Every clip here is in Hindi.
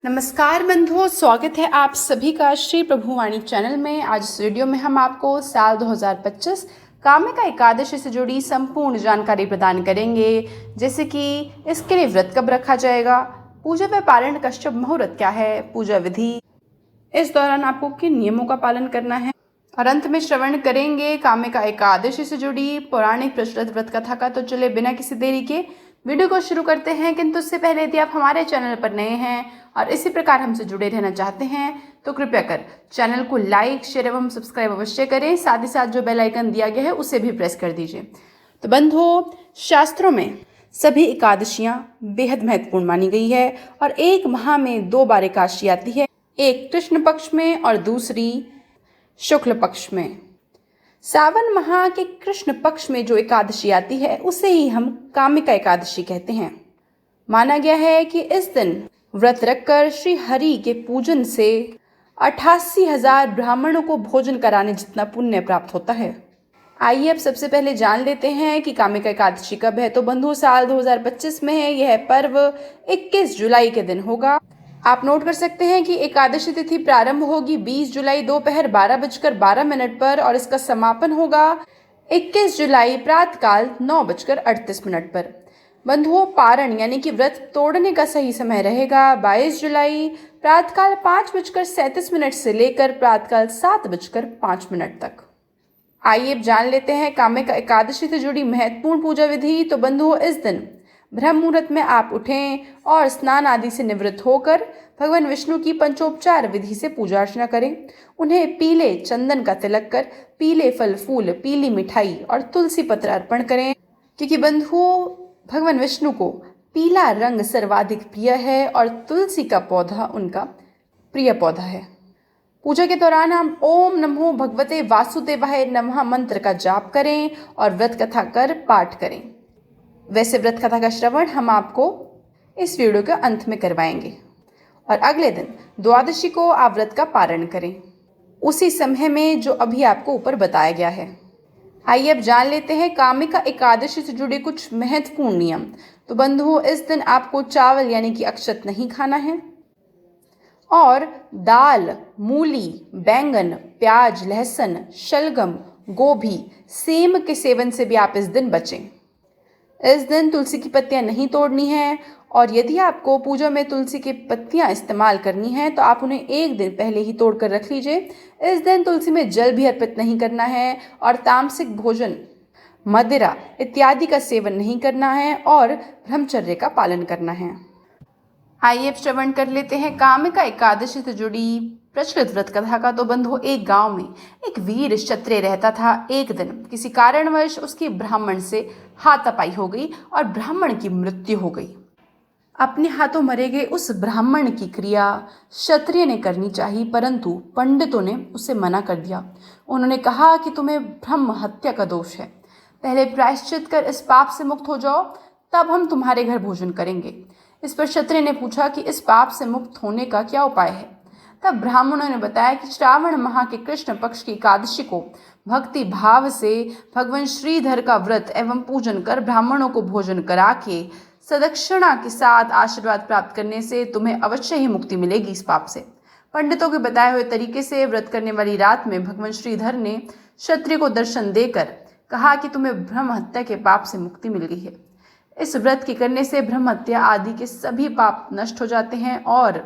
नमस्कार बंधुओं, स्वागत है आप सभी का श्री प्रभुवाणी चैनल में। आज इस वीडियो में हम आपको साल 2025 कामिका एकादशी से जुड़ी संपूर्ण जानकारी प्रदान करेंगे, जैसे कि इसके लिए व्रत कब रखा जाएगा, पूजा व पारण का शुभ मुहूर्त क्या है, पूजा विधि, इस दौरान आपको किन नियमों का पालन करना है, और अंत में श्रवण करेंगे कामिका एकादशी से जुड़ी पौराणिक प्रचलित व्रत कथा का। तो चले बिना किसी देरी के वीडियो को शुरू करते हैं, किंतु उससे पहले यदि आप हमारे चैनल पर नए हैं और इसी प्रकार हमसे जुड़े रहना चाहते हैं तो कृपया कर चैनल को लाइक, शेयर एवं सब्सक्राइब अवश्य करें। साथ ही साथ जो बेल आइकन दिया गया है उसे भी प्रेस कर दीजिए। तो बंधुओं, शास्त्रों में सभी एकादशियां बेहद महत्वपूर्ण मानी गई है और एक माह में 2 बार एकादशी आती है, एक कृष्ण पक्ष में और दूसरी शुक्ल पक्ष में। सावन माह के कृष्ण पक्ष में जो एकादशी आती है उसे ही हम कामिका एकादशी कहते हैं। माना गया है कि इस दिन व्रत रखकर श्री हरि के पूजन से 88,000 ब्राह्मणों को भोजन कराने जितना पुण्य प्राप्त होता है। आइए अब सबसे पहले जान लेते हैं कि कामिका एकादशी कब है। तो बंधु, साल 2025 में है। यह पर्व 21 जुलाई के दिन होगा। आप नोट कर सकते हैं कि एकादशी तिथि प्रारंभ होगी 20 जुलाई दोपहर 12:12 पर और इसका समापन होगा 21 जुलाई प्रातःकाल 9:38 पर। बंधुओं, पारण यानी कि व्रत तोड़ने का सही समय रहेगा 22 जुलाई प्रातःकाल 5:37 से लेकर प्रातःकाल 7:05 तक। आइए अब जान लेते हैं कामिका एकादशी से जुड़ी महत्वपूर्ण पूजा विधि। तो बंधुओं, इस दिन ब्रह्म मुहूर्त में आप उठें और स्नान आदि से निवृत्त होकर भगवान विष्णु की पंचोपचार विधि से पूजा अर्चना करें। उन्हें पीले चंदन का तिलक कर पीले फल फूल, पीली मिठाई और तुलसी पत्र अर्पण करें, क्योंकि बंधुओं भगवान विष्णु को पीला रंग सर्वाधिक प्रिय है और तुलसी का पौधा उनका प्रिय पौधा है। पूजा के दौरान हम ओम नमो भगवते वासुदेवाय नमः मंत्र का जाप करें और व्रत कथा कर पाठ करें। वैसे व्रत कथा का श्रवण हम आपको इस वीडियो के अंत में करवाएंगे और अगले दिन द्वादशी को आप व्रत का पारण करें उसी समय में जो अभी आपको ऊपर बताया गया है। आइए अब जान लेते हैं कामिका एकादशी से जुड़े कुछ महत्वपूर्ण नियम। तो बंधुओं, इस दिन आपको चावल यानी कि अक्षत नहीं खाना है और दाल, मूली, बैंगन, प्याज, लहसुन, शलगम, गोभी, सेम के सेवन से भी आप इस दिन बचें। इस दिन तुलसी की पत्तियां नहीं तोड़नी है और यदि आपको पूजा में तुलसी की पत्तियां इस्तेमाल करनी है तो आप उन्हें एक दिन पहले ही तोड़ कर रख लीजिए। इस दिन तुलसी में जल भी अर्पित नहीं करना है और तामसिक भोजन, मदिरा इत्यादि का सेवन नहीं करना है और ब्रह्मचर्य का पालन करना है। आइए अब श्रवण कर लेते हैं कामिका एकादशी से जुड़ी प्रचलित व्रत कथा का। तो बंधु, एक गांव में एक वीर क्षत्रिय रहता था। एक दिन किसी कारणवश उसकी ब्राह्मण से हाथापाई हो गई और ब्राह्मण की मृत्यु हो गई। अपने हाथों मरे गए उस ब्राह्मण की क्रिया क्षत्रिय ने करनी चाहिए, परंतु पंडितों ने उसे मना कर दिया। उन्होंने कहा कि तुम्हें ब्रह्म हत्या का दोष है, पहले प्रायश्चित कर इस पाप से मुक्त हो जाओ, तब हम तुम्हारे घर भोजन करेंगे। इस पर क्षत्रिय ने पूछा कि इस पाप से मुक्त होने का क्या उपाय है। तब ब्राह्मणों ने बताया कि श्रावण माह के कृष्ण पक्ष की एकादशी को भक्ति भाव से भगवान श्रीधर का व्रत एवं पूजन कर ब्राह्मणों को भोजन करा के सदक्षिणा के साथ आशीर्वाद प्राप्त करने से तुम्हें अवश्य ही मुक्ति मिलेगी इस पाप से। पंडितों के बताए हुए तरीके से व्रत करने वाली रात में भगवान श्रीधर ने क्षत्रिय को दर्शन देकर कहा कि तुम्हें ब्रह्म हत्या के पाप से मुक्ति मिल गई है। इस व्रत के करने से ब्रह्म हत्या आदि के सभी पाप नष्ट हो जाते हैं और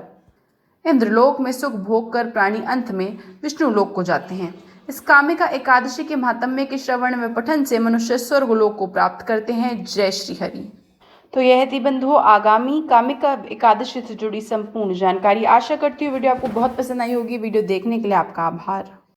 इंद्रलोक में सुख भोग कर प्राणी अंत में विष्णु लोक को जाते हैं। इस कामिका एकादशी के महात्म्य के श्रवण में पठन से मनुष्य स्वर्ग लोक को प्राप्त करते हैं। जय श्री हरि। तो यह थी बंधुओं आगामी कामिका एकादशी से जुड़ी संपूर्ण जानकारी। आशा करती हूँ वीडियो आपको बहुत पसंद आई होगी। वीडियो देखने के लिए आपका आभार।